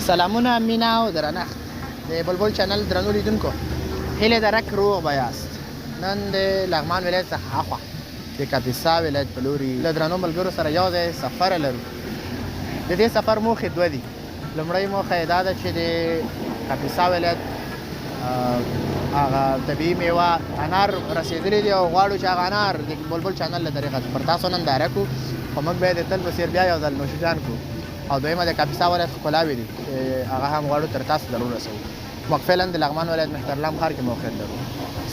سلامونه مینا او درنښت د بلبل چینل درنو لیدونکو هیله درک روغ به یاست. نن د لغمان ولایت څخه هاخوا د کاپیسا ولایت په لوري له درنو ملګرو سره یو ځای سفر لرو. د دې سفر موخې دوه دي. لومړی موخه یې دا ده چې د کاپیسا ولایت هغه طبیعي میوه انار رسېدلی دي او غواړو چې هغه انار د بلبل چینل له طریقه پر تاسو ننداره کړو، خو موږ باید د تل په څېر بیا یو ځل نوشیجان کړو. او دویمه د کاپیسا ولایت ښکلاوې دي چې هغه هم غواړو تر تاسو در ورسوو. موږ فعلا د لغمان ولایت مهترلام ښار کې موقعیت لرو.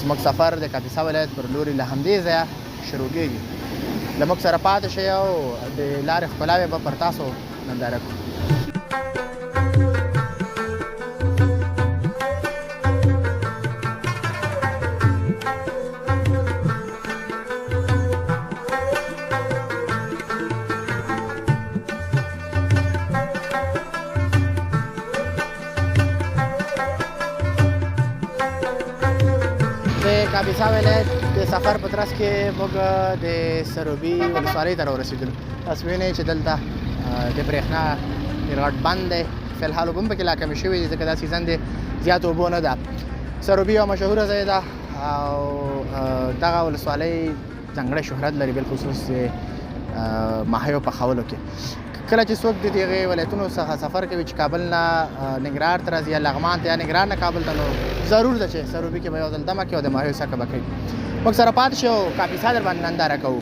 زموږ سفر د کاپیسا ولایت پر لوري له همدې ځایه شروع کېږي. له موږ سره پاتې شئ او د لارې ښکلاوې به پر تاسو ننداره کړو. د کاپیسا ولایت د سفر په ترڅ کې موږ د سروبي ولسوالۍ ته راورسېدلو. تاسو وینئ چې دلته د برېښنا ډېر غټ بند دی. فلحال اوبه هم پکې لا کمې شوې دي ځکه دا سیزن د زیات اوبو نه ده. سروبي یو مشهوره ځای ده او دغه ولسوالۍ ځانګړی شهرت لري بالخصوص د ماهیو پخولو کې. کله چې څوک د دغې ولایتونو څخه سفر کوي چې کابل نه ننګرهار ته راځي یا لغمان ته یا ننګرهار نه کابل ته، نو ضرور ده چې سروبي کې به یو ځل دمه کوي او د ماهیو څکه به کوي. موږ سره پاتې شئ او کاپیسا در باندې ننداره کوو.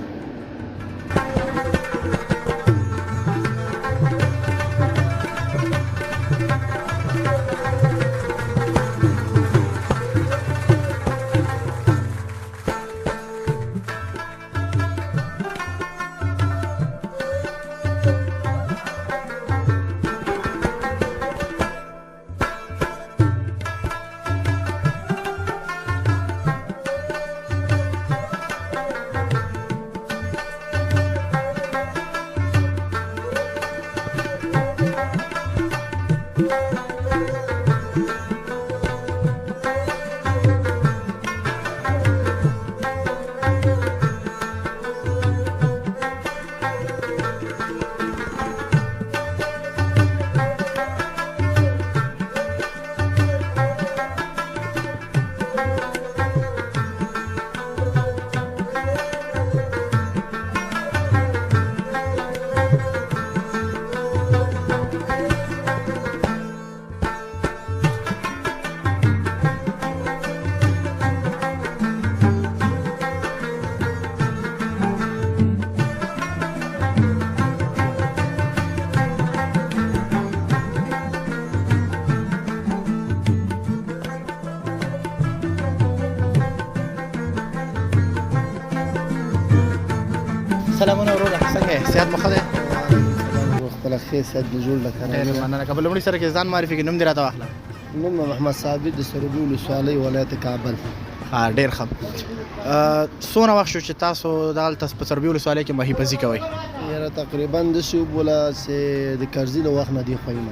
سلامونه وروره، څنګه یې؟ صحت مو ښه دی؟ خپله ښې صحت دې جوړ کړه. ډېر مننه. که په لومړي سره کې ځان معرفي کړي، نوم دې راته واخله. نوم مې محمد ثابت د سروبي ولسوالۍ ولایت کابل. ډېر ښه. څومره وخت شو چې تاسو دلته په سروبي ولسوالۍ کې ماهي پزي کوئ؟ یاره تقریبا داسې وبوله چې د کرزي له وخت نه دی خویم.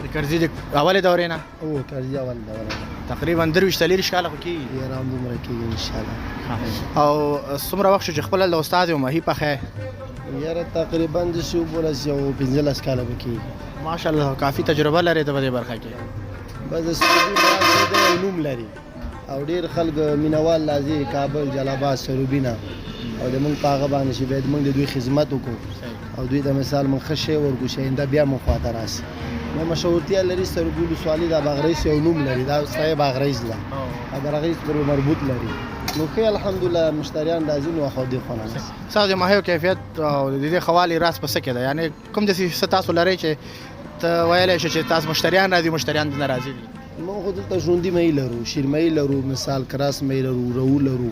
د کرزي د اولې دورې نه؟ او کرزي اول دوره تقریبا 23-24 کاله خو کېږي. یاره هم دومره کېږي انشاءالله. او څومره وخت شو چې خپله له استاد یو ماهي پخی؟ یاره تقریبا داسې وبوله چې یو 15 کاله به کېږي. ماشاءالله کافي تجربه لرې ته په دې برخه کې. بس د سروبي مراد دی یو نوم لري او ډېر خلک مینوال راځي کابل، جلال سروبي نه، او د موږ په هغه باندې چې باید موږ د دوی خدمت وکړو او دوی ته مثال موږ ښه شی ورکړو چې آینده بیا موږ خواته راسي. نو مشهورتیا لري سروبي ولسوالۍ د باغرئیس یو نوم لري، دا سایه باغرئیس ده او د باغرئیس پورې مربوط لري. نو ښه الحمدلله مشتریان راځي نو خو دې خونه نه ستاسو د ماهیو کیفیت او د دې ښه والي راز په څه کې ده؟ یعنې کوم داسې څه تاسو لرئ چې ته ویلی شې چې تاسو مشتریان راځي، مشتریان نه راځي دي؟ موږ خو دلته ژوندي ماهي لرو، شیرماهي لرو، مثال کراس ماهي لرو، رو لرو.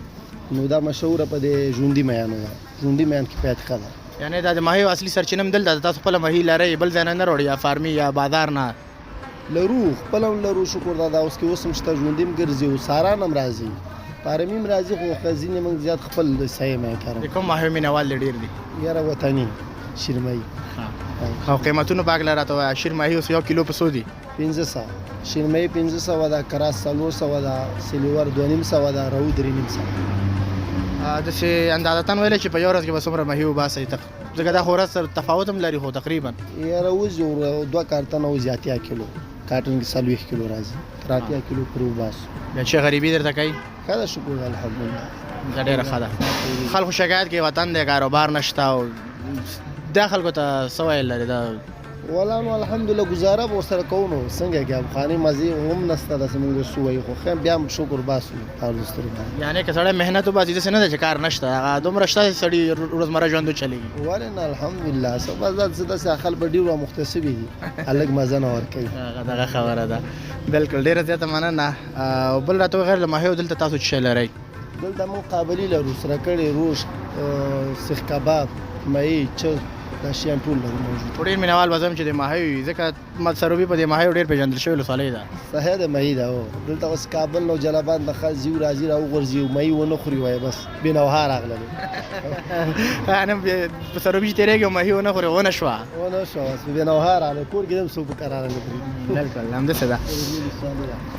نو دا مشهوره په دې ژوندي ماهیانو ده. ژوندي ماهیان کیفیت ښه ده. یعنې دا د ماهیو اصلي سرچینه هم دلته ده؟ تاسو خپله ماهي لرئ، بل ځای نه راوړئ یا فارمي یا بازار نه؟ لرو، خپله هم لرو، شکر دا اوس کې اوس هم شته، ژوندي هم ګرځي او ساران هم راځي، فارمي هم راځي، خو ځینې موږ زیات خپل صحیح ماهي کاروو. د کوم ماهیو مینهوال دې ډېر دي؟ یاره وطني شیرماهي. او قیمتونه په هکله راته وایه. شیرماهي اوس 1 کیلو په څو دي؟ 1500. شیرماهي 1500 ده، کراس 400 ده، سیلور 2500 ده، رو 350. داسې اندازتاً ویلی چې په یو ورځ کې به څومره ماهي وباسئ؟ ځکه دا خورا سره تفاوت هم لري خو تقریبا یاره اوس یو 2 کارتنه اوس اتیا کیلو کارټن کې 40 کیلو راځي تر 80 کیلو پرو باس بیا چې غریبي درته کوي خدا شکر الحمدلله دا ډېره ښه ده خلکو شکایت کوي وطن دی کاروبار نشته او دا خلکو ته څه ویل لري دا ولا نو الحمدلله گزاره به ورسره کوو نو څنګه کې افغاني مزې هم نشته داسې موږ څه وایو خو خیر بیا هم شکر باسو تاسو سترګو باندې یعنی که سړی محنت وباسي داسې نه ده چې کار نشته هغه دومره شته چې سړي روزمره ژوند وچلېږي ولې نه الحمدلله بس داسې خلک به ډېر مختصبې دي هلک مزه نه ورکوي دغه خبره ده بالکل ډېره زیاته مننه او بل راته غیر له ماهیو دلته تاسو څه شی لرئ دلته موږ قابلي لرو سره کړی روش سیخ کباب ماهي چرګ دا شیان ټول لرو موجود ډېر مینهوال به زه هم چې د ماهیو وي ځکه مد سروبي په دې ماهیو ډېر پېژندل شوې ولسوالۍ ده صحیح ده ماهي ده دلته اوس کابل نو جلابات نه خاص زیو راځي راوغورځي ماهي ونه خوري وایي بس بېنوها راغلل نن په سروبي چې تېرېږي ماهي ونه خوري ونه شوه بس بېنوها راغله کور کې هم څوک په قراره نه کړي بالکل همداسې ده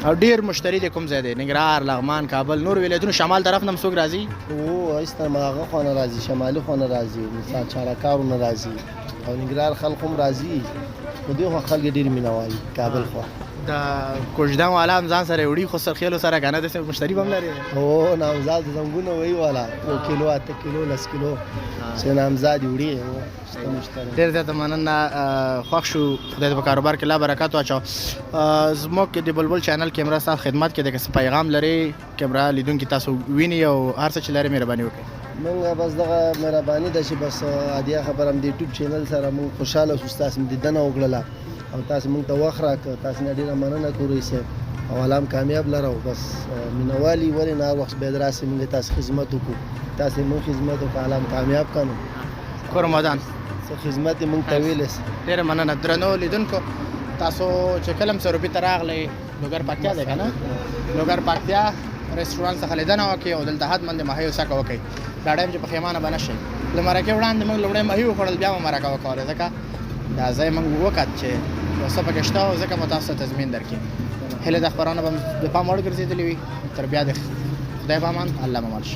او ډېر مشتري دی کوم ځای دی ننګرهار لغمان کابل نور ولایتونو شمال طرف نه هم څوک راځي او ایسته هغه خوا نه راځي شمالي خوا نه راځي مثال چارهکارو نه راځي او ننګرهار خلک هم راځي خو دوی خوا خلک ډېر مینهوال کابل خوا د کوژدان والا هم ځان سره وړي خو سرخیلو سره که نه داسې مشتري به هم لري هو نامزاد زنګونه وایي والا 2 کیلو 8 کیلو 10 کیلو چې نامزاد وړي شته مشتری ډېر زیاته مننه خوښ شو خدای دې په کاروبار کې لا برکت واچو زموږ د بلبل چینل کیمرا ستاسو خدمت کې د کس پیغام لري کیمرا لیدونکي تاسو ویني او هر څه چې لري مهرباني وکړئ موږ بس دغه مهرباني ده چې بس عادیه خبره هم د یوټیوب چینل سره موږ خوشحاله شو ستاسو دیدنه وکړله او تاسو موږ ته وخت راکړ تاسو نه ډېره مننه کوو صاحب او الله هم کامیاب لرو بس مینوالي ولې نه هر وخت باید راسې موږ تاسو خدمت وکړو تاسو موږ خدمت وکړو الله هم کامیاب کړو کور مدان څه خدمت یې موږ ته ویلی ډېره مننه درنو لیدونکو تاسو چې کله هم سروبي ته راغلی لوګر پکتیا دی که نه لوګر پکتیا رسټورانټ څخه لیدنه وکړئ او دلته حتما د ماهیو څکه وکړئ دا ټایم چې پښیمانه به نه شئ د مرکې وړاندې موږ لومړی ماهي وخوړل بیا مو مرکه وکړله ځکه دا ځای موږ وکت چې یو څه پکې شته او ځکه مو تاسو ته تضمین درکړي هیله د خپرونه به د پام وړ ګرځېدلې وي تر بیا د خدای په امان الله مو مل شي